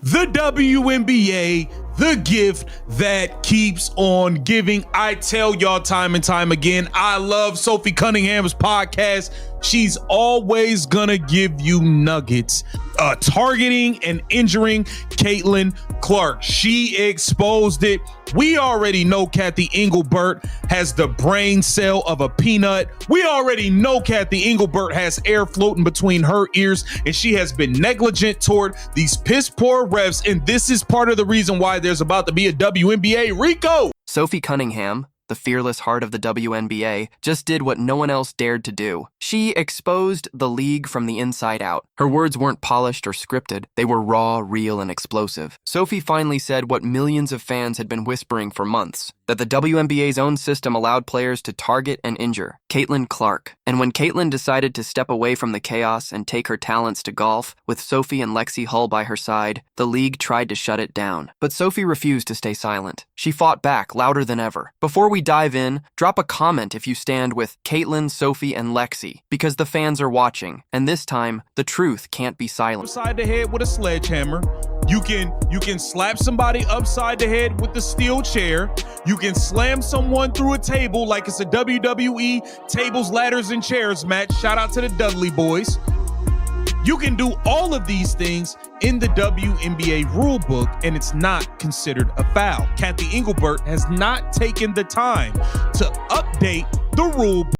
the WNBA, the gift that keeps on giving. I tell y'all time and time again, I love Sophie Cunningham's podcast. She's always gonna give you nuggets. Targeting and injuring Caitlin Clark. She exposed it. We already know Cathey Engelbert has the brain cell of a peanut. We already know Cathey Engelbert has air floating between her ears, and she has been negligent toward these piss poor refs. And this is part of the reason why there's about to be a WNBA. Rico! Sophie Cunningham, the fearless heart of the WNBA, just did what no one else dared to do. She exposed the league from the inside out. Her words weren't polished or scripted. They were raw, real, and explosive. Sophie finally said what millions of fans had been whispering for months, that the WNBA's own system allowed players to target and injure Caitlin Clark. And when Caitlin decided to step away from the chaos and take her talents to golf, with Sophie and Lexie Hull by her side, the league tried to shut it down. But Sophie refused to stay silent. She fought back louder than ever. Before we dive in, drop a comment if you stand with Caitlin, Sophie, and Lexie, because the fans are watching, and this time, the truth can't be silent. Upside the head with a sledgehammer. You can slap somebody upside the head with the steel chair. You can slam someone through a table like it's a WWE tables, ladders, and chairs match. Shout out to the Dudley boys. You can do all of these things in the WNBA rulebook, and it's not considered a foul. Cathey Engelbert has not taken the time to update the rulebook.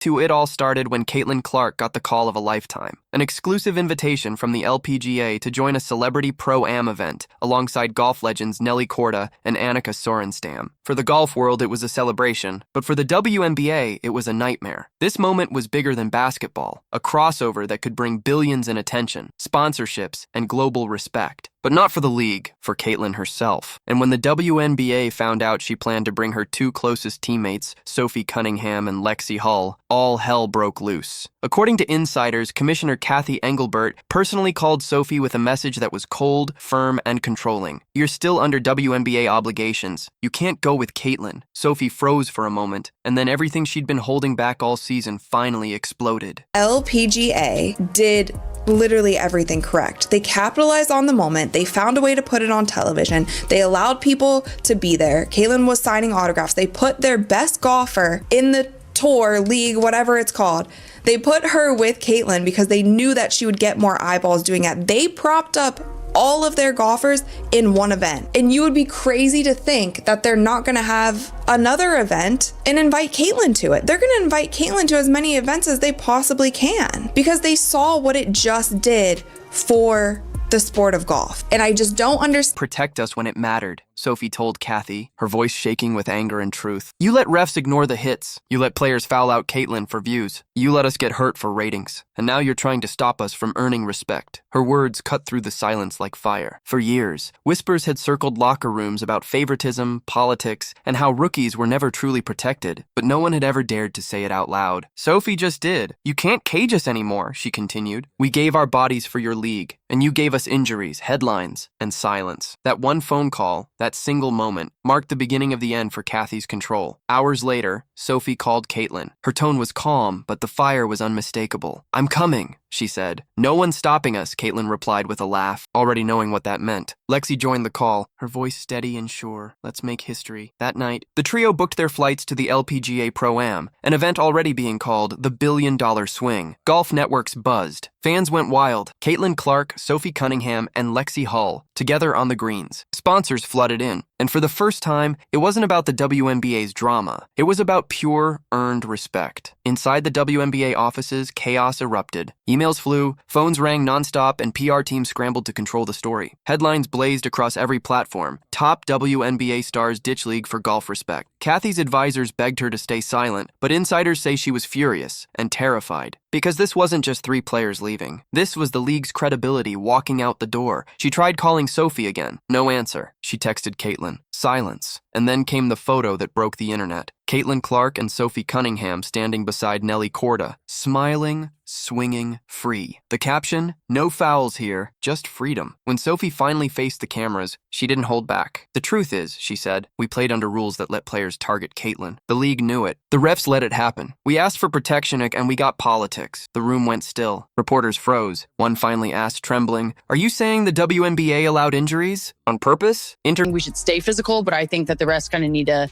It all started when Caitlin Clark got the call of a lifetime, an exclusive invitation from the LPGA to join a celebrity pro-am event alongside golf legends Nelly Korda and Annika Sorenstam. For the golf world, it was a celebration, but for the WNBA, it was a nightmare. This moment was bigger than basketball, a crossover that could bring billions in attention, sponsorships, and global respect. But not for the league, for Caitlin herself. And when the WNBA found out she planned to bring her two closest teammates, Sophie Cunningham and Lexie Hull, all hell broke loose. According to insiders, Commissioner Cathey Engelbert personally called Sophie with a message that was cold, firm, and controlling. "You're still under WNBA obligations. You can't go with Caitlin." Sophie froze for a moment, and then everything she'd been holding back all season finally exploded. LPGA did literally everything correct. They capitalized on the moment. They found a way to put it on television. They allowed people to be there. Caitlin was signing autographs. They put their best golfer in the tour, league, whatever it's called. They put her with Caitlin because they knew that she would get more eyeballs doing it. They propped up all of their golfers in one event. And you would be crazy to think that they're not going to have another event and invite Caitlin to it. They're going to invite Caitlin to as many events as they possibly can because they saw what it just did for the sport of golf. And I just don't understand. "Protect us when it mattered," Sophie told Cathey, her voice shaking with anger and truth. "You let refs ignore the hits. You let players foul out Caitlin for views. You let us get hurt for ratings. And now you're trying to stop us from earning respect." Her words cut through the silence like fire. For years, whispers had circled locker rooms about favoritism, politics, and how rookies were never truly protected, but no one had ever dared to say it out loud. Sophie just did. "You can't cage us anymore," she continued. "We gave our bodies for your league, and you gave us injuries, headlines, and silence." That one phone call, that single moment, marked the beginning of the end for Cathey's control. Hours later, Sophie called Caitlin. Her tone was calm, but the fire was unmistakable. "I'm coming," she said. "No one's stopping us," Caitlin replied with a laugh, already knowing what that meant. Lexie joined the call, her voice steady and sure. "Let's make history." That night, the trio booked their flights to the LPGA Pro-Am, an event already being called the $1 Billion Swing. Golf networks buzzed. Fans went wild. Caitlin Clark, Sophie Cunningham, and Lexie Hull, together on the greens. Sponsors flooded in. And for the first time, it wasn't about the WNBA's drama. It was about pure, earned respect. Inside the WNBA offices, chaos erupted. Emails flew, phones rang nonstop, and PR teams scrambled to control the story. Headlines blazed across every platform. Top WNBA stars ditch league for golf respect. Cathey's advisors begged her to stay silent, but insiders say she was furious and terrified. Because this wasn't just 3 players leaving. This was the league's credibility walking out the door. She tried calling Sophie again. No answer. She texted Caitlin. Silence. And then came the photo that broke the internet. Caitlin Clark and Sophie Cunningham standing beside Nelly Korda, smiling, swinging, free. The caption, "No fouls here, just freedom." When Sophie finally faced the cameras, she didn't hold back. "The truth is," she said, "we played under rules that let players target Caitlin. The league knew it. The refs let it happen. We asked for protection and we got politics." The room went still. Reporters froze. One finally asked, trembling, "Are you saying the WNBA allowed injuries? On purpose?" We should stay physical, but I think that the refs kind of need to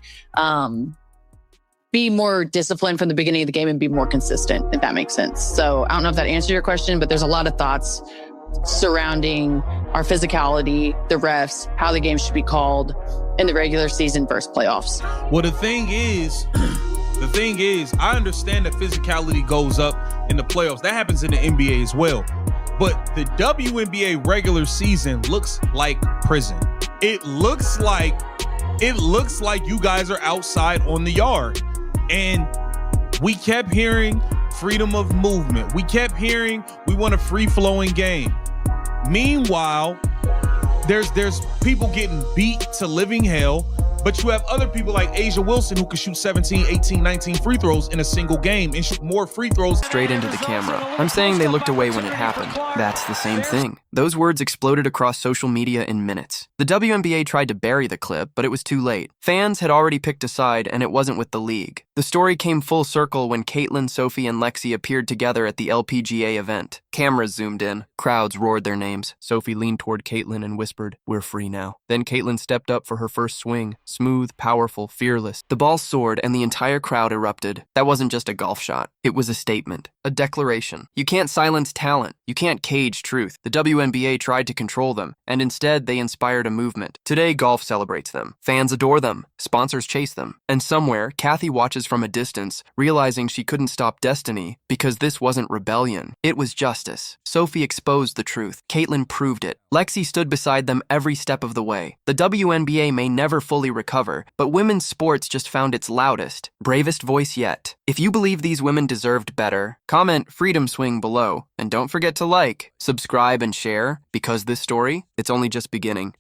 be more disciplined from the beginning of the game and be more consistent, if that makes sense. So I don't know if that answered your question, but there's a lot of thoughts surrounding our physicality, the refs, how the game should be called in the regular season versus playoffs. Well, the thing is, I understand that physicality goes up in the playoffs. That happens in the NBA as well. But the WNBA regular season looks like prison. It looks like you guys are outside on the yard. And we kept hearing freedom of movement. We kept hearing we want a free-flowing game. Meanwhile, there's people getting beat to living hell, but you have other people like Asia Wilson who can shoot 17, 18, 19 free throws in a single game and shoot more free throws. Straight into the camera. I'm saying they looked away when it happened. That's the same thing. Those words exploded across social media in minutes. The WNBA tried to bury the clip, but it was too late. Fans had already picked a side, and it wasn't with the league. The story came full circle when Caitlin, Sophie, and Lexie appeared together at the LPGA event. Cameras zoomed in. Crowds roared their names. Sophie leaned toward Caitlin and whispered, "We're free now." Then Caitlin stepped up for her first swing. Smooth, powerful, fearless. The ball soared, and the entire crowd erupted. That wasn't just a golf shot. It was a statement. A declaration. You can't silence talent. You can't cage truth. The WNBA tried to control them, and instead they inspired a movement. Today, golf celebrates them. Fans adore them. Sponsors chase them. And somewhere, Cathey watches from a distance, realizing she couldn't stop destiny because this wasn't rebellion. It was justice. Sophie exposed the truth. Caitlin proved it. Lexie stood beside them every step of the way. The WNBA may never fully recover, but women's sports just found its loudest, bravest voice yet. If you believe these women deserved better, comment "Freedom Swing" below. And don't forget to like, subscribe, and share, because this story, it's only just beginning.